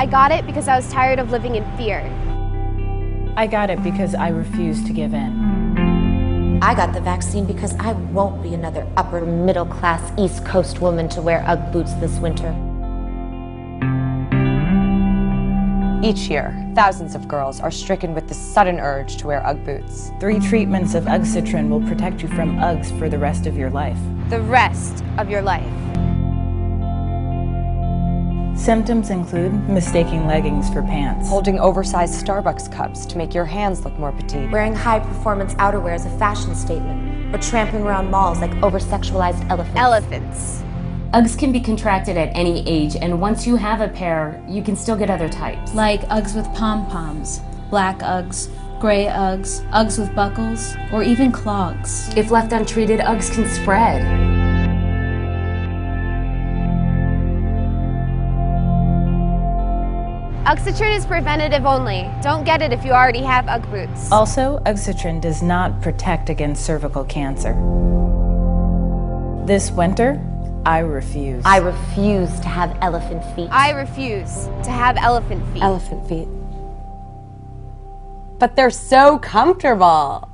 got it because I was tired of living in fear. I got it because I refused to give in. I got the vaccine because I won't be another upper middle class East Coast woman to wear UGG boots this winter. Each year, thousands of girls are stricken with the sudden urge to wear UGG boots. 3 treatments of UGGcitrin will protect you from Uggs for the rest of your life. The rest of your life. Symptoms include mistaking leggings for pants, Holding oversized Starbucks cups to make your hands look more petite. Wearing high-performance outerwear as a fashion statement, or tramping around malls like over-sexualized elephants. Elephants. Uggs can be contracted at any age, and once you have a pair, you can still get other types. Like Uggs with pom-poms, black Uggs, gray Uggs, Uggs with buckles, or even clogs. If left untreated, Uggs can spread. UGGcitrin is preventative only. Don't get it if you already have UGG boots. Also, UGGcitrin does not protect against cervical cancer. This winter, I refuse. I refuse to have elephant feet. I refuse to have elephant feet. Elephant feet. But they're so comfortable.